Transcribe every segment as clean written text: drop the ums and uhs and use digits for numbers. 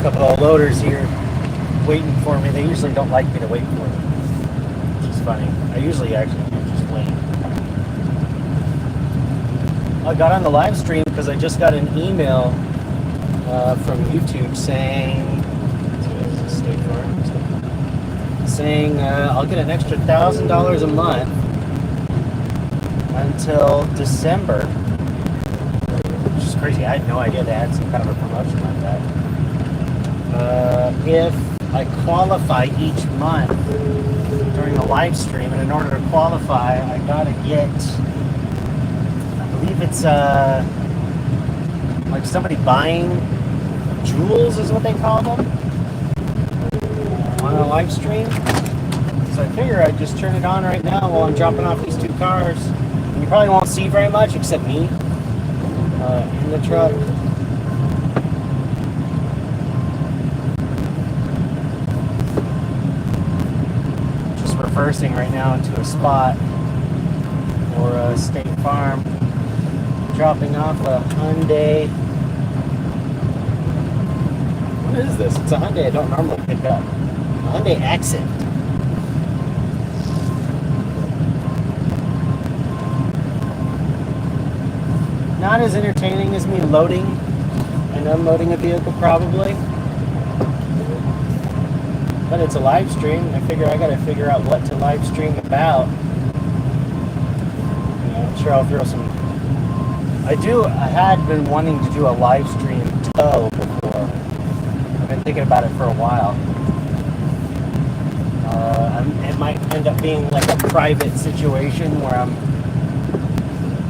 A couple of loaders here waiting for me. They usually don't like me to wait for them, which is funny. I usually actually do just wait. I got on the live stream because I just got an email from YouTube saying I'll get an extra $1,000 a month until December, which is crazy. I had no idea they had some kind of a promotion like that. If I qualify each month during a live stream, and in order to qualify, I gotta get, I believe it's like somebody buying jewels is what they call them on a live stream. So I figure I'd just turn it on right now while I'm dropping off these two cars. And you probably won't see very much except me in the truck. Just reversing right now into a spot for a State Farm. Dropping off a Hyundai. What is this? It's a Hyundai I don't normally pick up. A Hyundai Accent. Not as entertaining as me loading and unloading a vehicle, probably. But it's a live stream, and I figure I gotta figure out what to live stream about. I'm sure I'll throw some. I had been wanting to do a live stream tow before. I've been thinking about it for a while. It might end up being like a private situation where I'm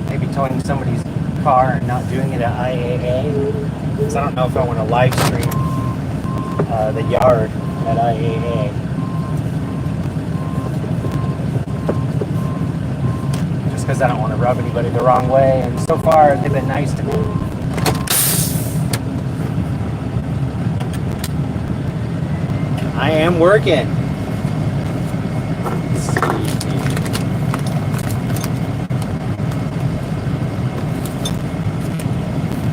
maybe towing somebody's car and not doing it at IAA. Because I don't know if I want to live stream the yard at IAA. Just because I don't want to rub anybody the wrong way. And so far, they've been nice to me. I am working. Let's see.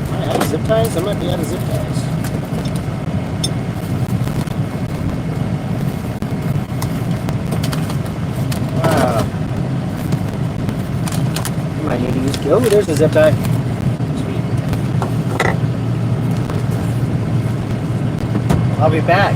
Am I out of zip ties? I might be out of zip ties. Wow. I might need to use. Oh, there's the zip tie. Sweet. I'll be back.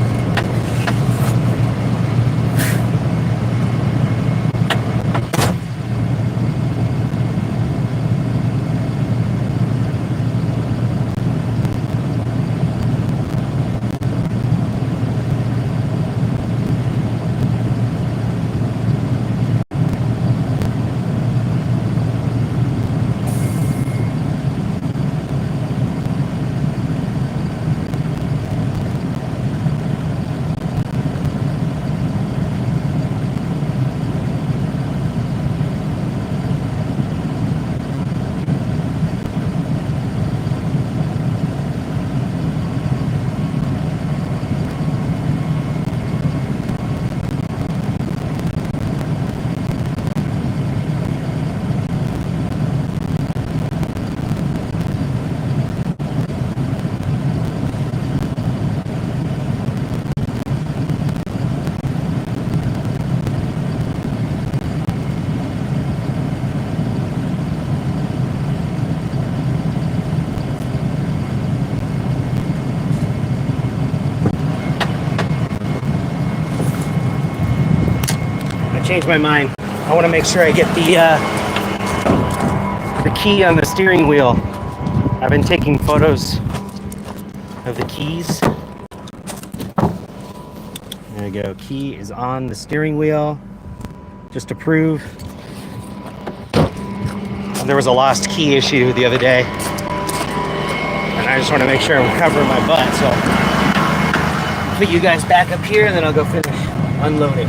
Changed my mind. I want to make sure I get the key on the steering wheel. I've been taking photos of the keys. There we go. Key is on the steering wheel. Just to prove. There was a lost key issue the other day. And I just want to make sure I'm covering my butt. So I'll put you guys back up here and then I'll go finish unloading.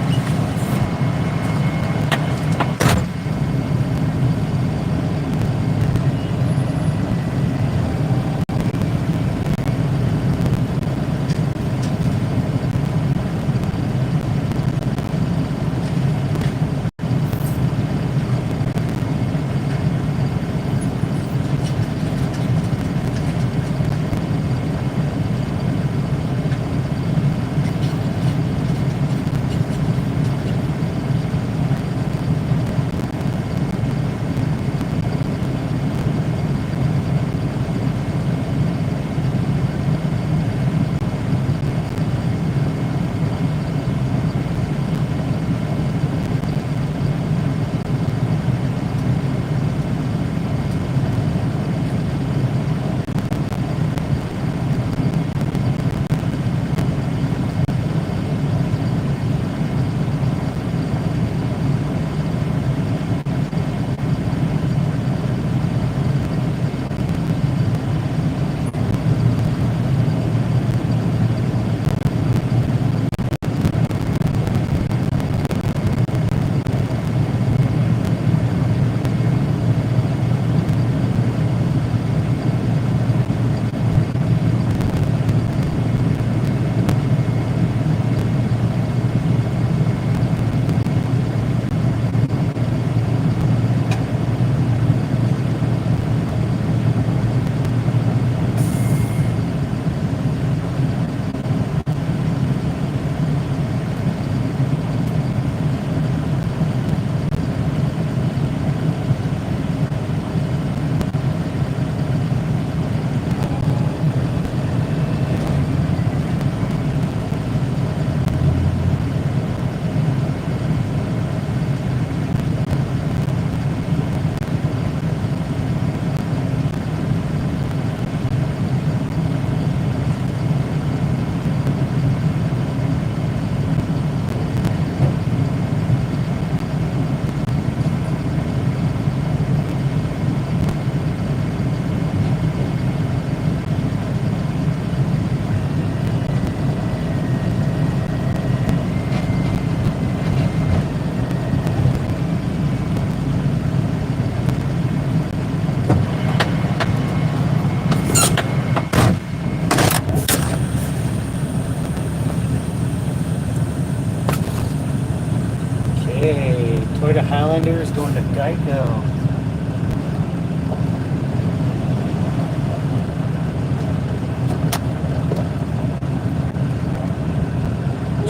Highlander is going to Geico.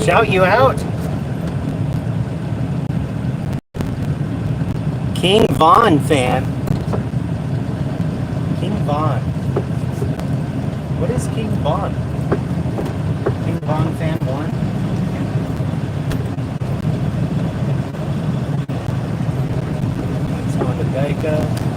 Shout you out. King Von fan. King Von. What is King Von? King Von fan 1? Let's go to Geico.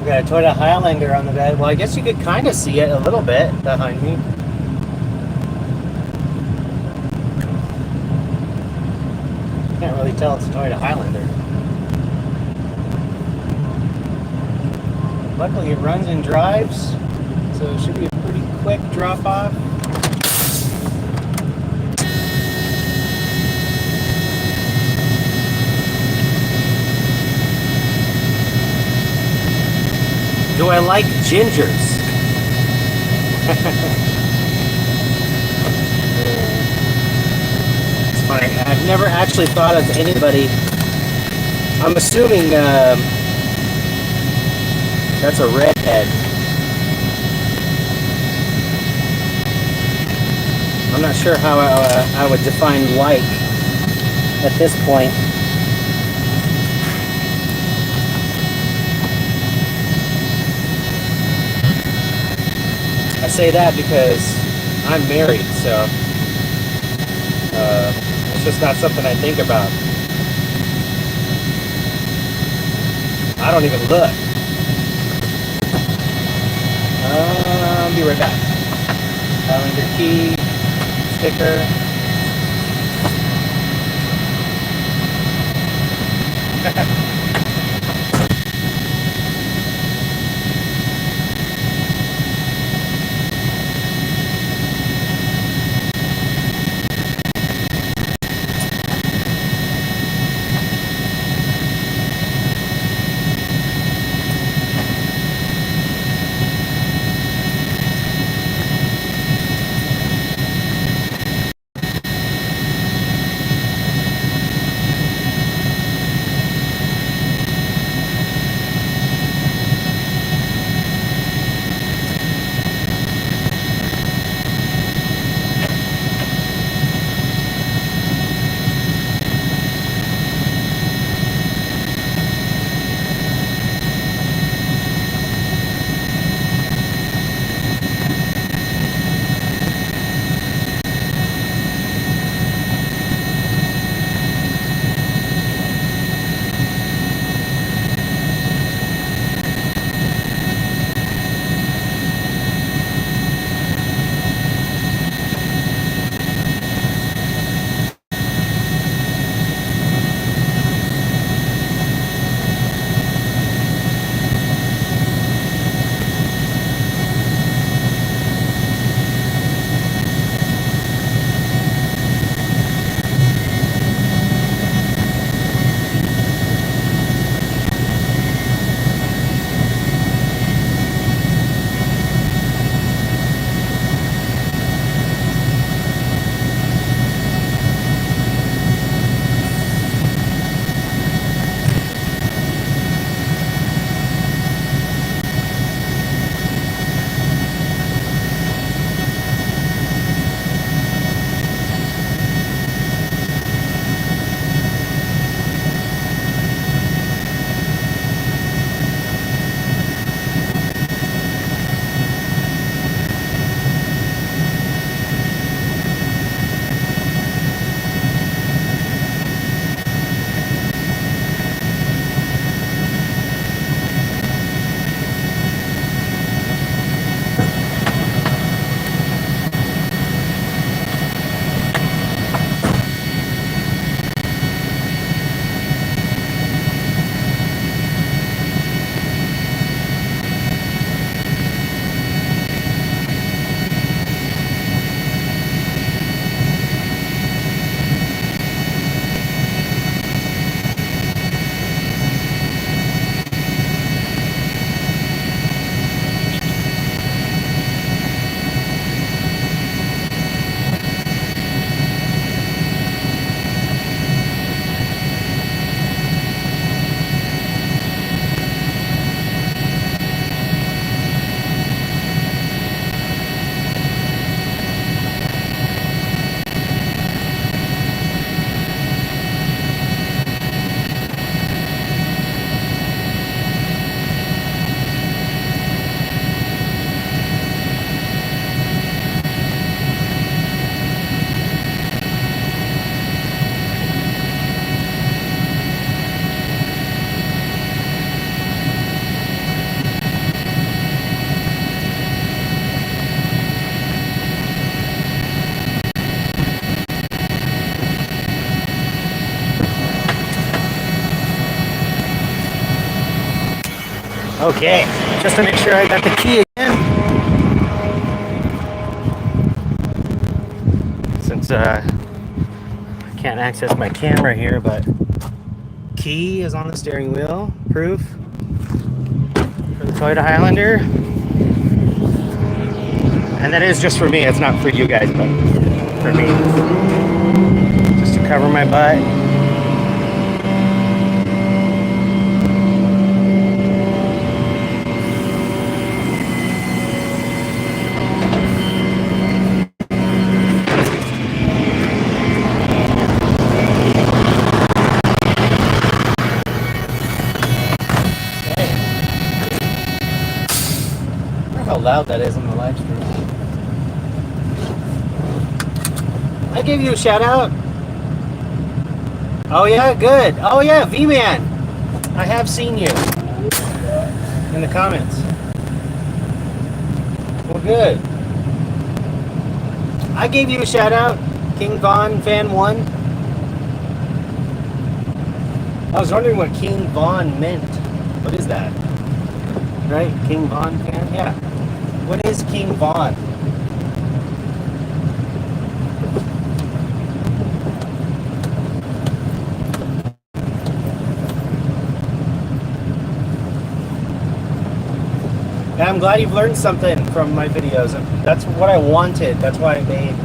Got a Toyota Highlander on the bed. Well, I guess you could kind of see it a little bit behind me. Can't really tell it's a Toyota Highlander. Luckily it runs and drives, so it should be a pretty quick drop off. Do I like gingers? It's funny. I've never actually thought of anybody. I'm assuming that's a redhead. I'm not sure how I would define like at this point. I say that because I'm married, so it's just not something I think about. I don't even look. I'll be right back. Highlander key, sticker. Okay, just to make sure I got the key again. Since I can't access my camera here, but key is on the steering wheel, proof for the Toyota Highlander. And that is just for me, it's not for you guys, but for me. Just to cover my butt. How loud that is on the live stream. I gave you a shout out. Oh yeah, good. Oh yeah, V-Man. I have seen you in the comments. Well, good. I gave you a shout out, King Von Fan 1. I was wondering what King Von meant. What is that? Right? King Von Fan? Yeah. What is King Von? Yeah, I'm glad you've learned something from my videos. That's what I wanted. That's why I made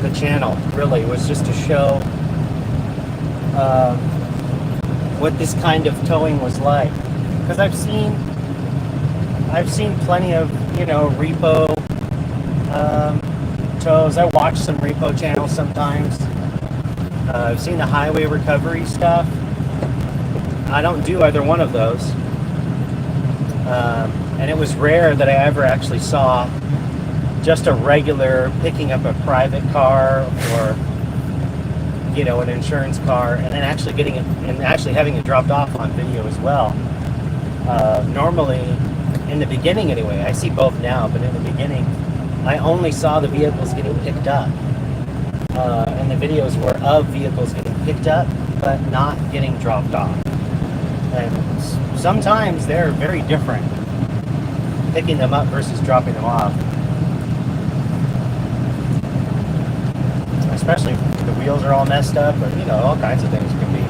the channel, really, was just to show what this kind of towing was like. Because I've seen plenty of, you know, repo tows. I watch some repo channels sometimes. I've seen the highway recovery stuff. I don't do either one of those. And it was rare that I ever actually saw just a regular picking up a private car or, you know, an insurance car and then actually getting it and actually having it dropped off on video as well. Normally, in the beginning anyway, I see both now, but in the beginning, I only saw the vehicles getting picked up. And the videos were of vehicles getting picked up, but not getting dropped off. And sometimes they're very different, picking them up versus dropping them off. Especially if the wheels are all messed up, or, you know, all kinds of things can be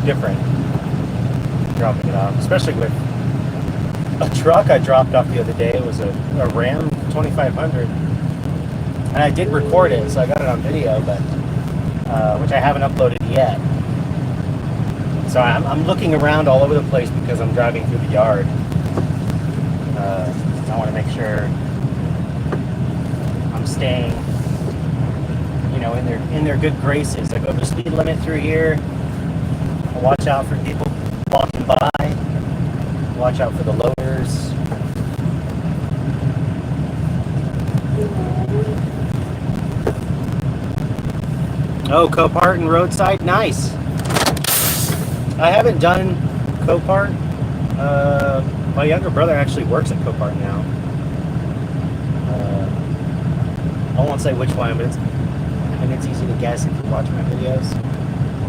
different dropping it off. Especially with a truck I dropped off the other day. It was a Ram 2500. And I did record it, so I got it on video, but which I haven't uploaded yet. So I'm looking around all over the place because I'm driving through the yard. I want to make sure I'm staying, you know, in their good graces. I go the speed limit through here. I watch out for people walking by. Watch out for the loaders. Oh, Copart and roadside, nice. I haven't done Copart. My younger brother actually works at Copart now. I won't say which one, but it's easy to guess if you watch my videos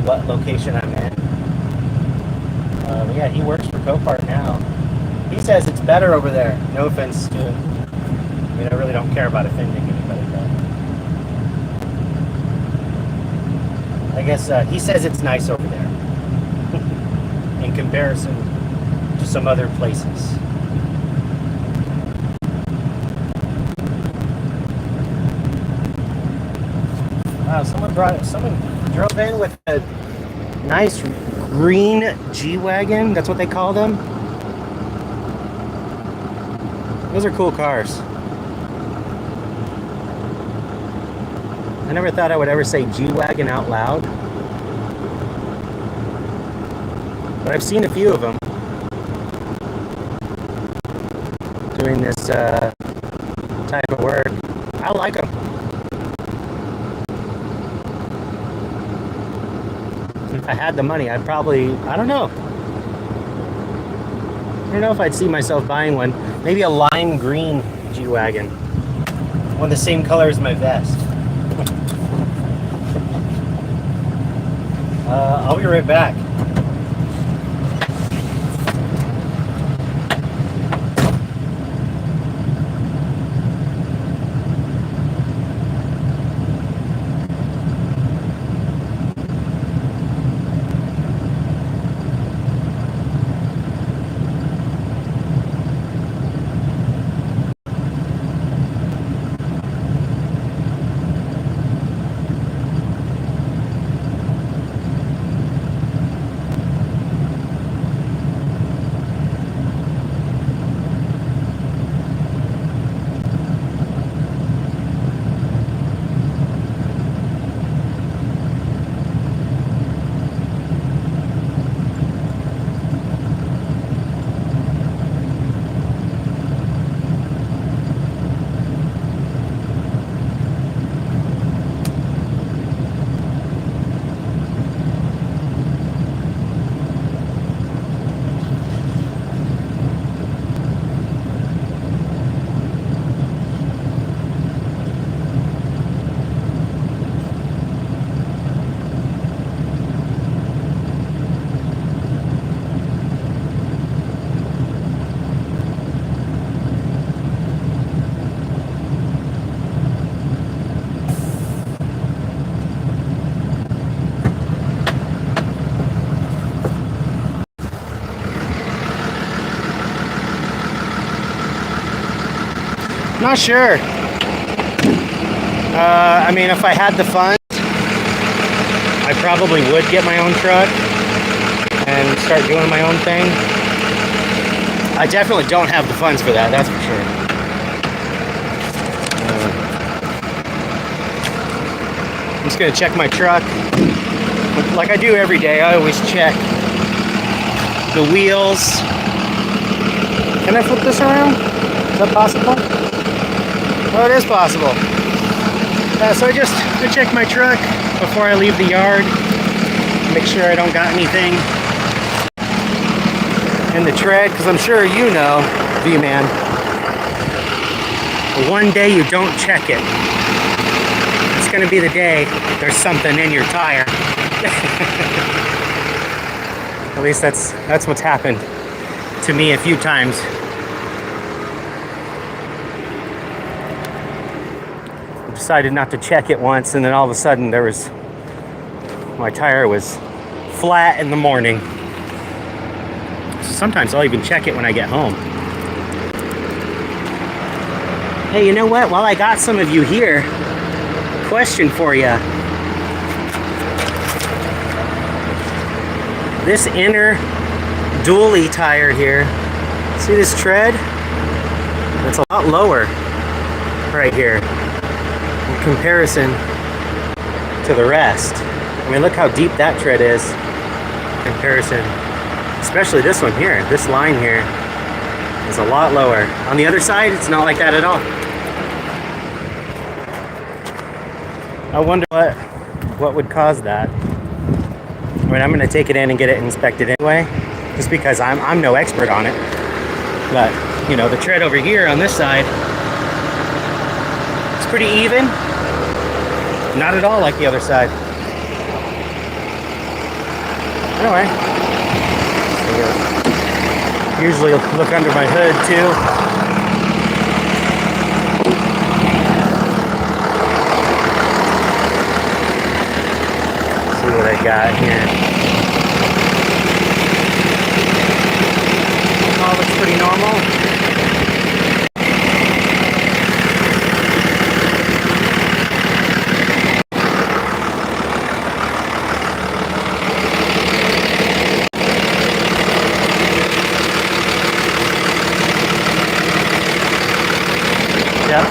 what location I'm in. But yeah, he works for Copart now. He says it's better over there. No offense to him. I mean, I really don't care about offending anybody, but I guess he says it's nice over there in comparison to some other places. Wow, someone drove in with a nice green G-Wagon. That's what they call them. Those are cool cars. I never thought I would ever say G-Wagon out loud. But I've seen a few of them doing this type of work. I like them. If I had the money, I'd probably, I don't know if I'd see myself buying one. Maybe a lime green G-Wagon. One the same color as my vest. I'll be right back. Not sure. I mean, if I had the funds, I probably would get my own truck and start doing my own thing. I definitely don't have the funds for that, that's for sure. I'm just gonna check my truck. Like I do every day, I always check the wheels. Can I flip this around? Is that possible? Oh, it is possible. So I check my truck before I leave the yard. Make sure I don't got anything in the tread, because I'm sure you know, V-Man, one day you don't check it, it's going to be the day there's something in your tire. At least that's what's happened to me a few times. I decided not to check it once, and then all of a sudden my tire was flat in the morning. So sometimes I'll even check it when I get home. Hey, you know what? While I got some of you here, question for you. This inner dually tire here, see this tread? It's a lot lower right here in comparison to the rest. I mean, look how deep that tread is in comparison. Especially this one here. This line here is a lot lower. On the other side, it's not like that at all. I wonder what would cause that. I mean, I'm going to take it in and get it inspected anyway, just because I'm no expert on it. But, you know, the tread over here on this side, it's pretty even. Not at all like the other side. Anyway, so usually look under my hood too. See what I got here. All looks pretty normal. Yep.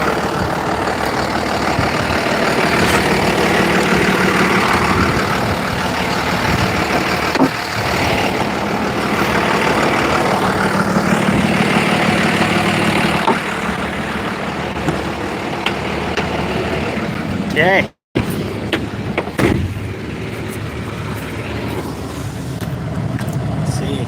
Okay. Let's see.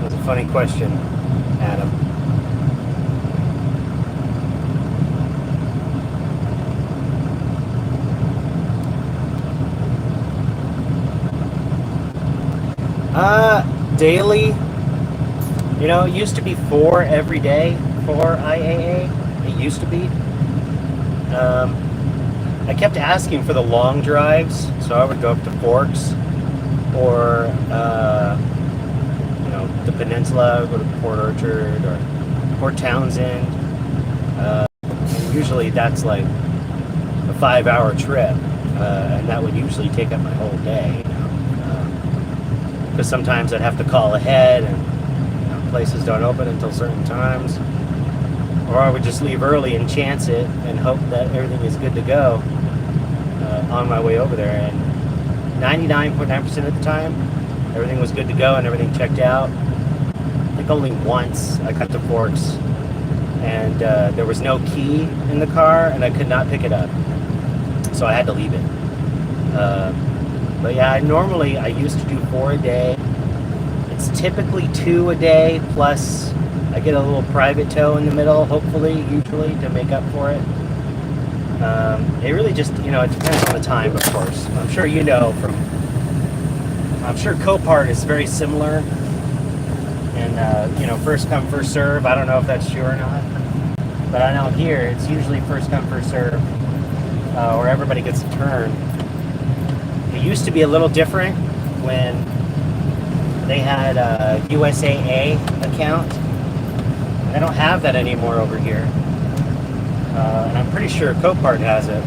That's a funny question, Adam. Daily, you know, it used to be 4 every day for IAA. It used to be. I kept asking for the long drives, so I would go up to Forks or, you know, the Peninsula, go to Port Orchard or Port Townsend. And usually that's like a 5-hour trip, and that would usually take up my whole day. Because sometimes I'd have to call ahead, and you know, places don't open until certain times, or I would just leave early and chance it and hope that everything is good to go on my way over there. And 99.9% of the time, everything was good to go and everything checked out. I think only once I got to Forks, and there was no key in the car, and I could not pick it up, so I had to leave it. But yeah, normally I used to do 4 a day. It's typically 2 a day, plus I get a little private tow in the middle, hopefully, usually, to make up for it. It really just, you know, it depends on the time, of course. I'm sure you know I'm sure Copart is very similar. And, you know, first come, first serve. I don't know if that's true or not. But I know here it's usually first come, first serve, or everybody gets a turn. It used to be a little different when they had a USAA account. They don't have that anymore over here. And I'm pretty sure Copart has it.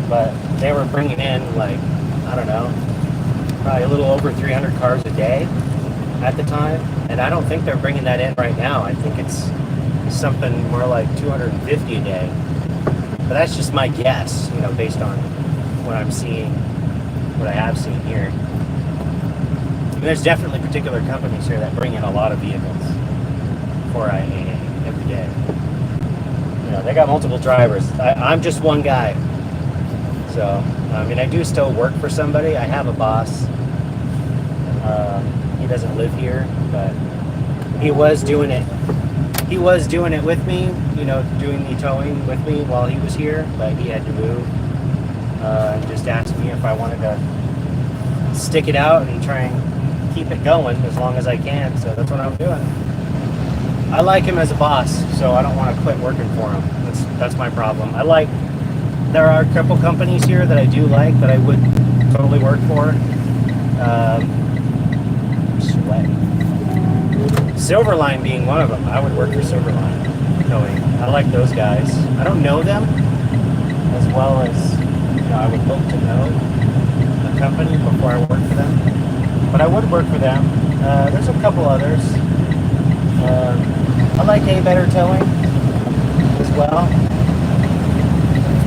But they were bringing in, like, I don't know, probably a little over 300 cars a day at the time. And I don't think they're bringing that in right now. I think it's something more like 250 a day. But that's just my guess, you know, based on what I'm seeing, what I have seen here. And there's definitely particular companies here that bring in a lot of vehicles for IAA every day. You know, they got multiple drivers. I'm just one guy. So, I mean, I do still work for somebody. I have a boss. He doesn't live here, but he was doing it. He was doing it with me, you know, doing the towing with me while he was here, but he had to move. And just asked me if I wanted to stick it out and try and keep it going as long as I can. So that's what I'm doing. I like him as a boss, so I don't want to quit working for him. That's my problem. There are a couple companies here that I do like that I would totally work for. Sweating. Silverline being one of them. I would work for Silverline Towing. I like those guys. I don't know them as well as, you know, I would hope to know the company before I work for them. But I would work for them. There's a couple others. I like A Better Towing as well.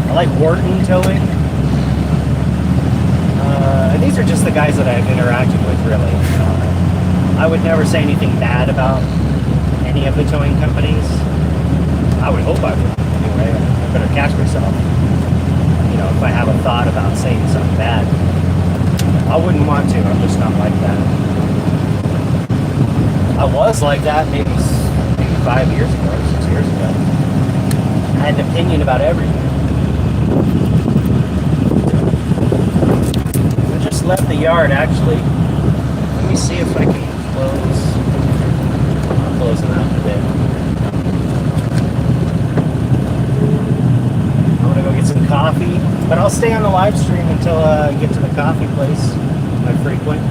I like Wharton Towing. And these are just the guys that I've interacted with, really. I would never say anything bad about any of the towing companies. I would hope I would, anyway. I better catch myself. You know, if I have a thought about saying something bad, I wouldn't want to. I'm just not like that. I was like that maybe 5 years ago, 6 years ago. I had an opinion about everything. I just left the yard, actually. Let me see if I can close. I'll close it out in a bit. I'm gonna go get some coffee, but I'll stay on the live stream until I get to the coffee place I frequent.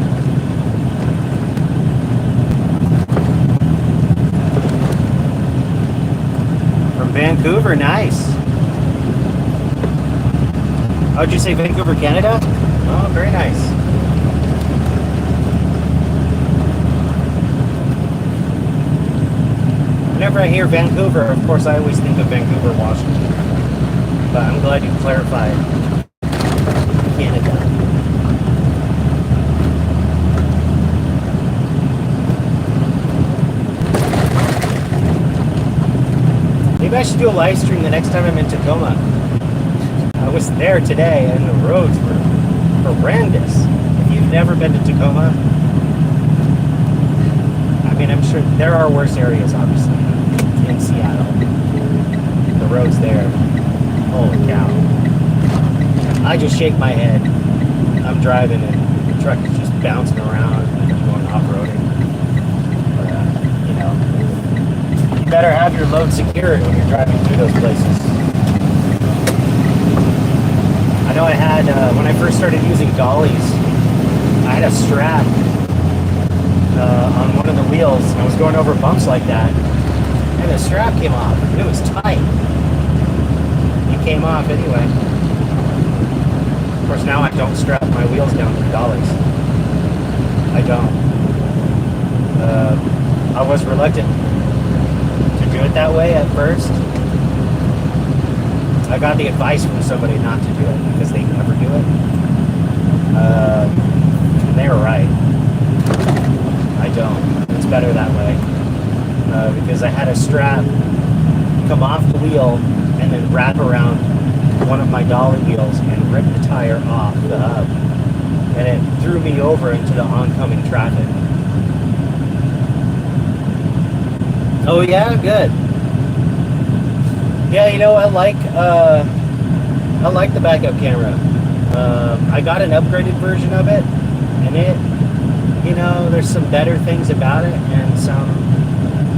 From Vancouver, nice. Oh, did you say Vancouver, Canada? Oh, very nice. Whenever I hear Vancouver, of course, I always think of Vancouver, Washington. But I'm glad you clarified Canada. Maybe I should do a live stream the next time I'm in Tacoma. I was there today, and the roads were horrendous. If you've never been to Tacoma, I mean, I'm sure there are worse areas, obviously, in Seattle. The roads there, holy cow. I just shake my head. I'm driving, and the truck is just bouncing around, and I'm going off-roading. But, you know, you better have your load secured when you're driving through those places. I know I had, when I first started using dollies, I had a strap on one of the wheels, and I was going over bumps like that, and the strap came off, and it was tight. It came off anyway. Of course, now I don't strap my wheels down for dollies. I don't. I was reluctant to do it that way at first. I got the advice from somebody not to do it because they never do it. And they were right. I don't. It's better that way. Because I had a strap come off the wheel and then wrap around one of my dolly wheels and rip the tire off the hub. And it threw me over into the oncoming traffic. Oh yeah, good. Yeah, you know, I like the backup camera. I got an upgraded version of it, and it, you know, there's some better things about it and some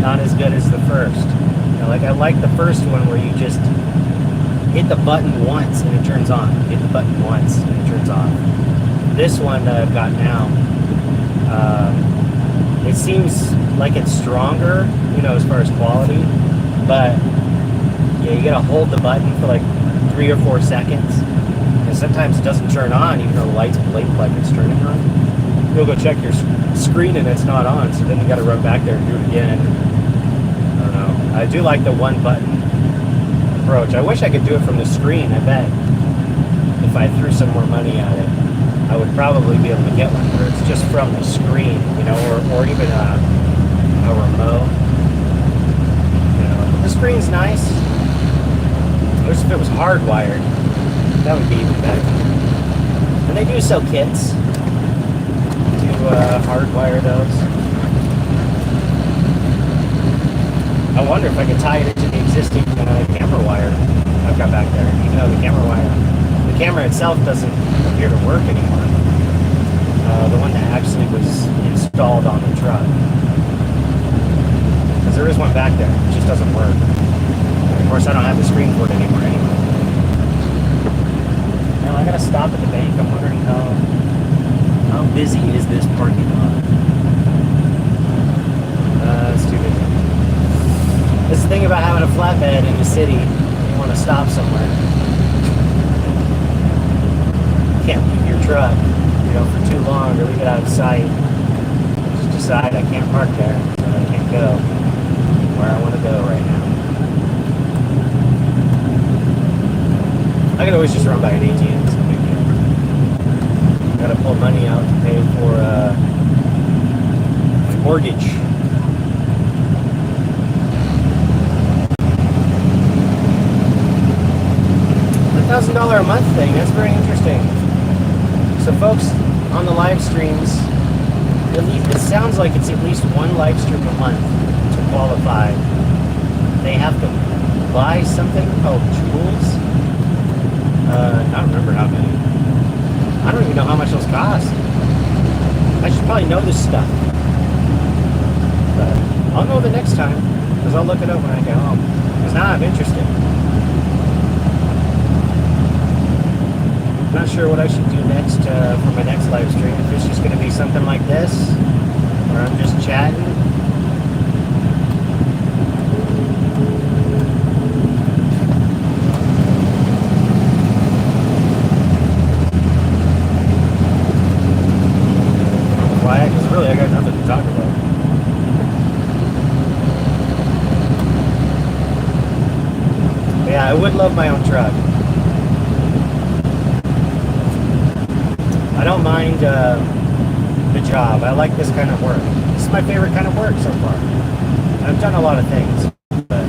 not as good as the first. like I like the first one where you just hit the button once and it turns on. Hit the button once and it turns off. This one that I've got now, it seems like it's stronger, you know, as far as quality, but yeah, you gotta hold the button for like 3 or 4 seconds, and sometimes it doesn't turn on even though the lights blink like it's turning on. You'll go check your screen and it's not on, so then you gotta run back there and do it again. I don't know. I do like the one button approach. I wish I could do it from the screen. I bet if I threw some more money at it, I would probably be able to get one where it's just from the screen, you know, or even a remote. You know, the screen's nice. I wish if it was hardwired, that would be even better. And they do sell kits to hardwire those. I wonder if I could tie it into the existing camera wire I've got back there, even though the camera itself doesn't appear to work anymore. The one that actually was installed on the truck. Because there is one back there, it just doesn't work. Of course, I don't have the screen for it anymore anyway. Now I gotta stop at the bank. I'm wondering how busy is this parking lot? It's too busy. This is the thing about having a flatbed in the city. You want to stop somewhere. You can't leave your truck, you know, for too long or leave it out of sight. Just decide I can't park there, so I can't go where I want to go right now. I can always just run by an ATM. It's no big deal. Gotta pull money out to pay for my mortgage. $1,000 a month thing, that's very interesting. So folks on the live streams, it sounds like it's at least one live stream a month to qualify. They have to buy something called jewels. I don't remember how many. I don't even know how much those cost. I should probably know this stuff. But I'll know the next time, because I'll look it up when I get home. Because now I'm interested. Not sure what I should do next for my next live stream. If it's just going to be something like this, where I'm just chatting. Quiet, because really I got nothing to talk about. But yeah, I would love my own truck. I don't mind the job. I like this kind of work. This is my favorite kind of work so far. I've done a lot of things, but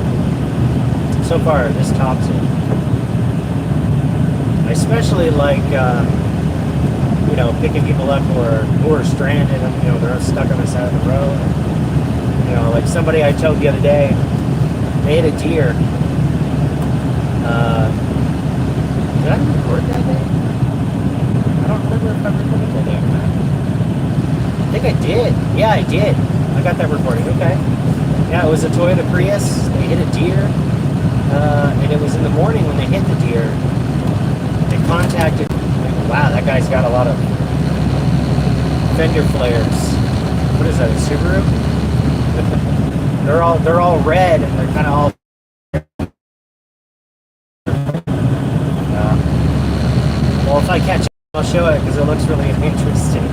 so far this tops it. I especially like, you know, picking people up who are stranded and, you know, they're stuck on the side of the road. You know, like somebody I told the other day, they hit a deer. Did I record that day? I don't remember if I recorded that day or not. I think I did. Yeah, I did. I got that recording. Okay. Yeah, it was a Toyota Prius. They hit a deer. And it was in the morning when they hit the deer. They contacted, wow, that guy's got a lot of fender flares. What is that, a Subaru? they're all red and they're kind of all well, if I catch it, I'll show it because it looks really interesting.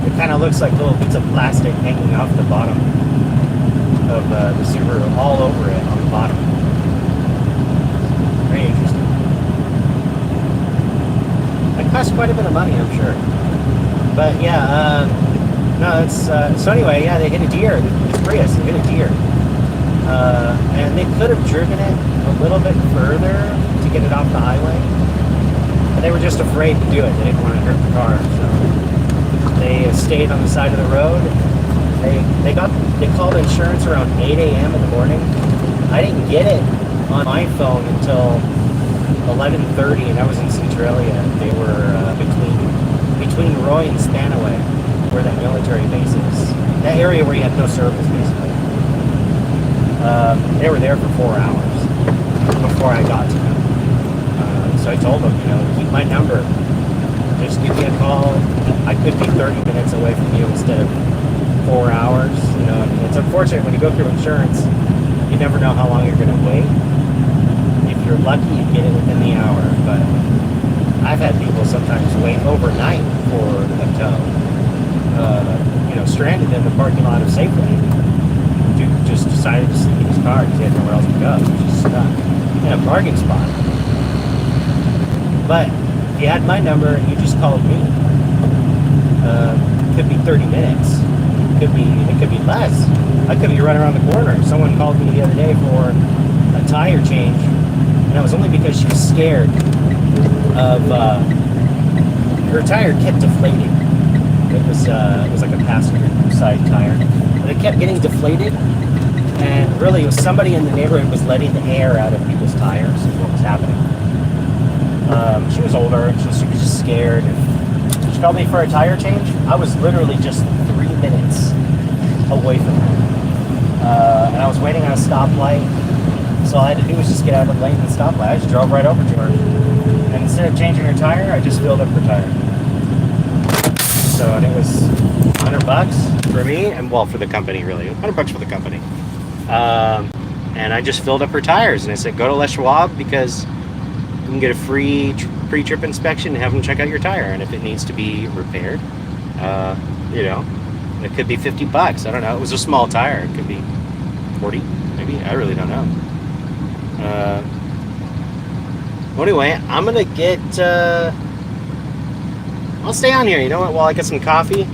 It kind of looks like little bits of plastic hanging off the bottom of the Subaru, all over it on the bottom. Very interesting. It costs quite a bit of money, I'm sure. But yeah, no, it's so anyway. Yeah, they hit a deer. It's Prius. They hit a deer, and they could have driven it a little bit further to get it off the highway. But they were just afraid to do it. They didn't want to hurt the car, so they stayed on the side of the road. They called insurance around 8 a.m. in the morning. I didn't get it on my phone until 11:30, and I was in Centralia. They were between Roy and Spanaway, where that military base is. That area where you have no service, basically. They were there for 4 hours before I got to them. So I told them, keep my number. Just give me a call. I could be 30 minutes away from you instead of 4 hours. It's unfortunate when you go through insurance, you never know how long you're going to wait. If you're lucky, you get it within the hour. But I've had people sometimes wait overnight for a tow. Stranded in the parking lot of Safeway. Dude just decided to sleep in his car because he had nowhere else to go. He was just stuck in a parking spot. But if you had my number and you just called me, it could be 30 minutes. It could be less. I could be running around the corner. Someone called me the other day for a tire change, and it was only because she was scared of her tire kept deflating. It was like a passenger side tire, but it kept getting deflated, and really it was somebody in the neighborhood was letting the air out of people's tires is what was happening. She was older, and she was just scared, and she called me for a tire change. I was literally just 3 minutes away from her, and I was waiting on a stoplight, so all I had to do was just get out of the lane and stoplight. I just drove right over to her, and instead of changing her tire, I just filled up her tire. So, and it was $100 for me, and for the company, really. $100 for the company. And I just filled up her tires, and I said, go to Les Schwab because you can get a free pre-trip inspection and have them check out your tire. And if it needs to be repaired, it could be $50. I don't know. It was a small tire. It could be 40, maybe. I really don't know. Anyway, I'm gonna get. I'll stay on here, while I get some coffee.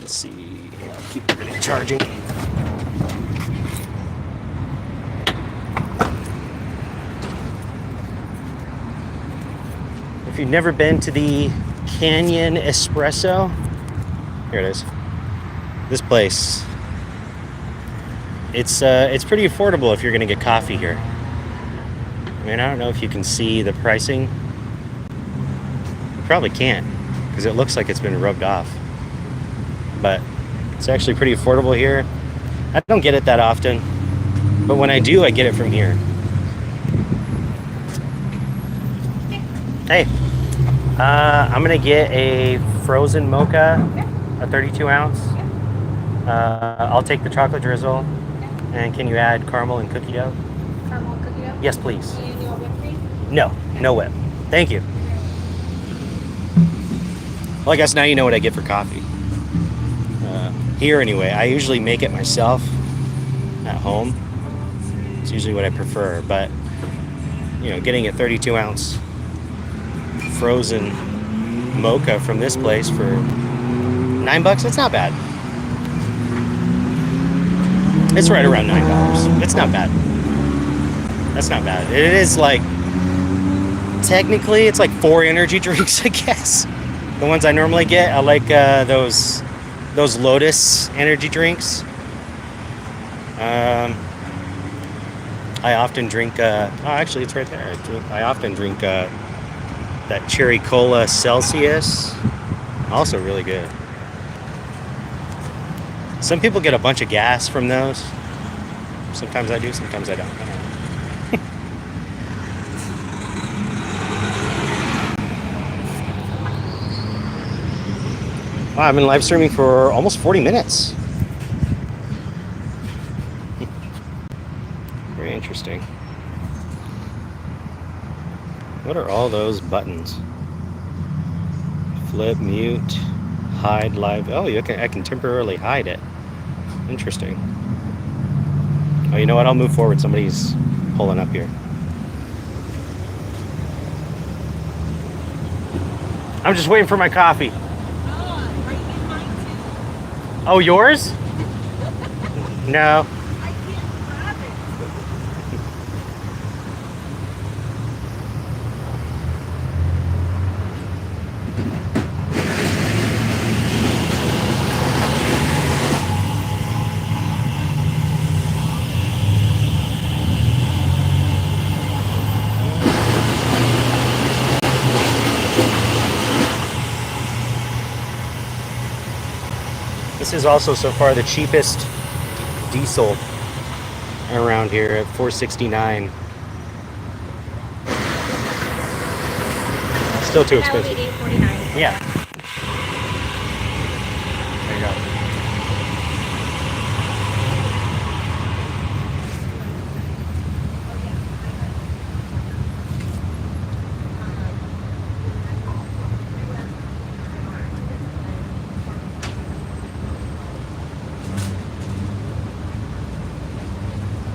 Let's see. I'll keep everything charging. If you've never been to the Canyon Espresso, here it is. This place. It's pretty affordable if you're gonna get coffee here. I don't know if you can see the pricing. You probably can't because it looks like it's been rubbed off. But it's actually pretty affordable here. I don't get it that often, but when I do, I get it from here. Hey, I'm gonna get a frozen mocha, a 32 ounce. I'll take the chocolate drizzle, and can you add caramel and cookie dough? Caramel and cookie dough? Yes, please. And you want whipped cream? No whip. Thank you. Well, I guess now you know what I get for coffee. Here, anyway, I usually make it myself at home. It's usually what I prefer, but getting a 32 ounce frozen mocha from this place for $9, that's not bad. It's right around $9. It's not bad. That's not bad. It is like, technically, it's like 4 energy drinks, I guess. The ones I normally get, I like those Lotus energy drinks. I often drink, actually it's right there. I often drink that Cherry Cola Celsius. Also really good. Some people get a bunch of gas from those. Sometimes I do, sometimes I don't. Wow, I've been live streaming for almost 40 minutes. Very interesting. What are all those buttons? Flip, mute, hide live. Oh, I can temporarily hide it. Interesting. Oh, you know what? I'll move forward. Somebody's pulling up here. I'm just waiting for my coffee. Oh, yours? No. I can't grab it. This is also so far the cheapest diesel around here at $4.69. Still too expensive. $8.49. Yeah. There you go.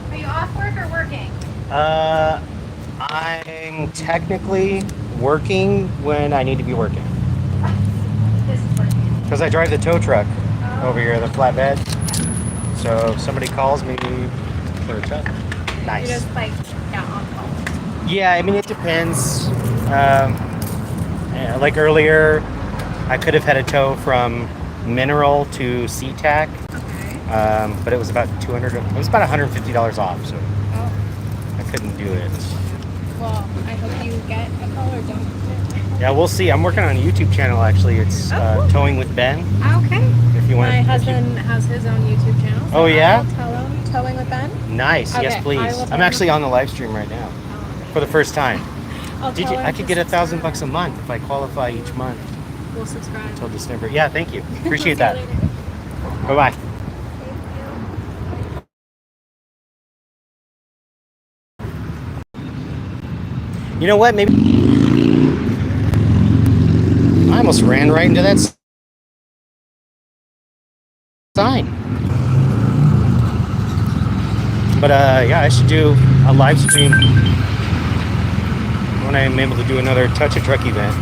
Are you off work or working? I'm technically working when I need to be working. This is working. Because I drive the tow truck over here, the flatbed. So if somebody calls me for a tow. Nice. You just like, yeah, on call. Yeah, I mean, it depends. Yeah, like earlier, I could have had a tow from Mineral to SeaTac, Okay. but it was about $150 off, so Oh, I couldn't do it. well, I hope you get a call or don't. Yeah, we'll see. I'm working on a YouTube channel, actually. It's Oh, cool. Towing with Ben, Okay. if you want My to. husband has his own YouTube channel. Oh, yeah? I'll tell him Towing with Ben. Nice, Okay, yes, I please. will tell I'm him. actually on the live stream right now for the first time. I'll Did tell you? him I to could get $1,000 subscribe. a month if I qualify each month We'll subscribe. until December. Yeah, thank you. Appreciate I'll that. see you later. Bye bye. You know what? Maybe I almost ran right into that sign. But yeah, I should do a live stream when I'm able to do another Touch a Truck event.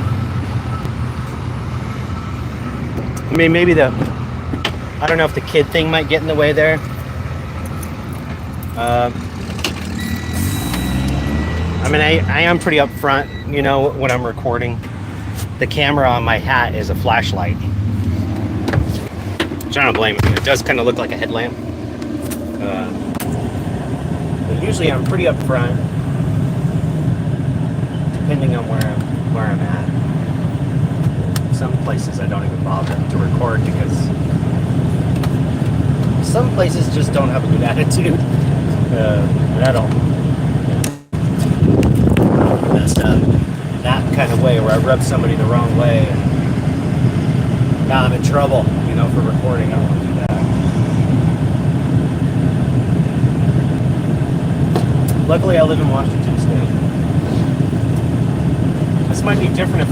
I mean, maybe I don't know if the kid thing might get in the way there. I mean, I am pretty upfront, you know, when I'm recording. The camera on my hat is a flashlight, which I don't blame it. It does kind of look like a headlamp. But usually I'm pretty upfront, depending on where I'm at. Some places I don't even bother to record because some places just don't have a good attitude. And I don't messed up that kind of way where I rub somebody the wrong way and now I'm in trouble, you know, for recording. I don't want to do that. Luckily, I live in Washington State. This might be different if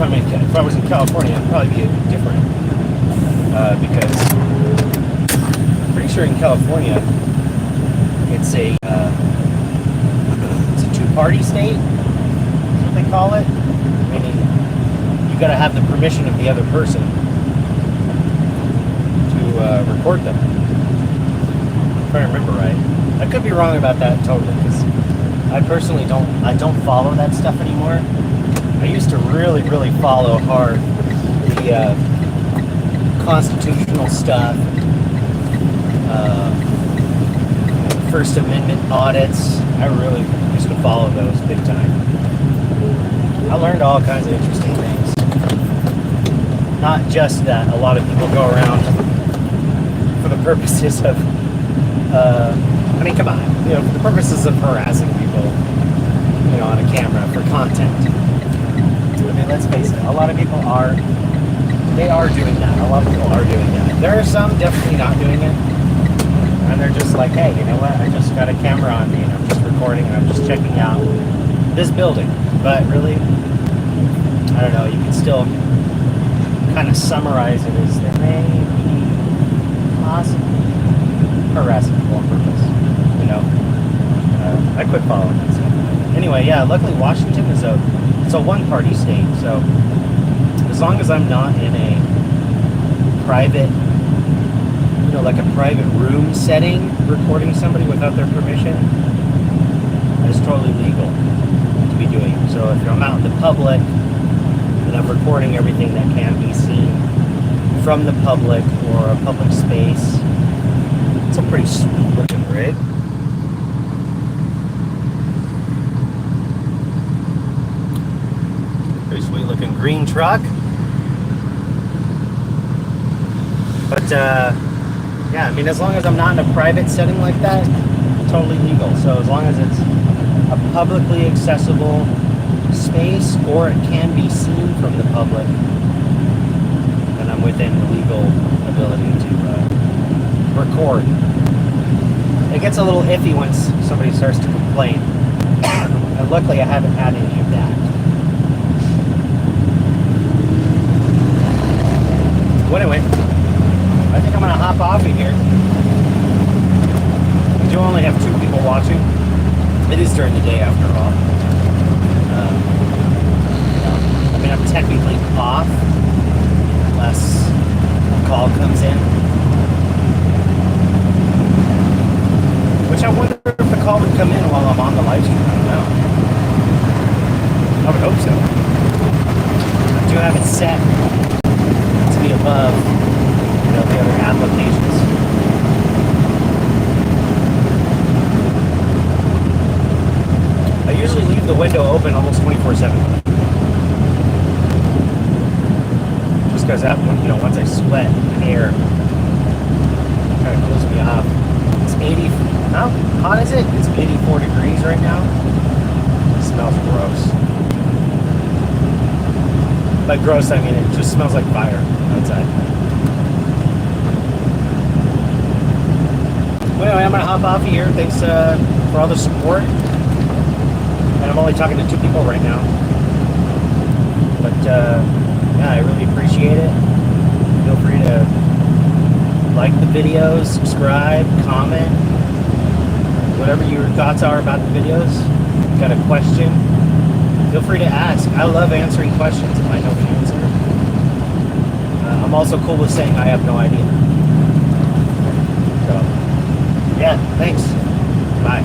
I was in California. It'd probably be different because I'm pretty sure in California it's a two-party state. That's what they call it. Meaning you got to have the permission of the other person to record them. If I remember right. I could be wrong about that totally because I personally don't follow that stuff anymore. I used to really follow hard the constitutional stuff, First Amendment audits. I really used to follow those big time. I learned all kinds of interesting things. Not just that a lot of people go around for the purposes of, I mean, come on, you know, for the purposes of harassing people, you know, on a camera for content. I mean, let's face it, a lot of people are doing that. A lot of people are doing that. There are some definitely not doing it. And they're just like, hey, you know what? I just got a camera on me and I'm just recording and I'm just checking out this building. But really, I don't know, you can still kind of summarize it as they may be possibly harassing people on purpose. You know? I quit following that stuff. Anyway, yeah, luckily Washington is it's a one-party state, so as long as I'm not in a private, you know, like a private room setting, recording somebody without their permission, it's totally legal to be doing. So if I'm out in the public and I'm recording everything that can be seen from the public or a public space, it's a pretty sweet looking rig. Pretty sweet looking green truck. But Yeah, I mean, as long as I'm not in a private setting like that, totally legal. So as long as it's a publicly accessible space or it can be seen from the public, then I'm within the legal ability to record. It gets a little iffy once somebody starts to complain. And luckily I haven't had any of that. Well, anyway, I think I'm gonna hop off of here. We do only have 2 people watching. It is during the day after all. I mean, I'm technically off unless a call comes in. Which I wonder if the call would come in while I'm on the live stream. I don't know. I would hope so. I do have it set to be above, the other applications. I usually leave the window open almost 24/7. Just because that, once I sweat, air kind of cools me off. It's 80. How hot is it? It's 84 degrees right now. It smells gross. By gross, I mean it just smells like fire outside. Well, anyway, I'm gonna hop off of here. Thanks for all the support. And I'm only talking to 2 people right now. But yeah, I really appreciate it. Feel free to like the videos, subscribe, comment, whatever your thoughts are about the videos. If you've got a question, feel free to ask. I love answering questions if I know the answer. I'm also cool with saying I have no idea. So, yeah, thanks. Bye.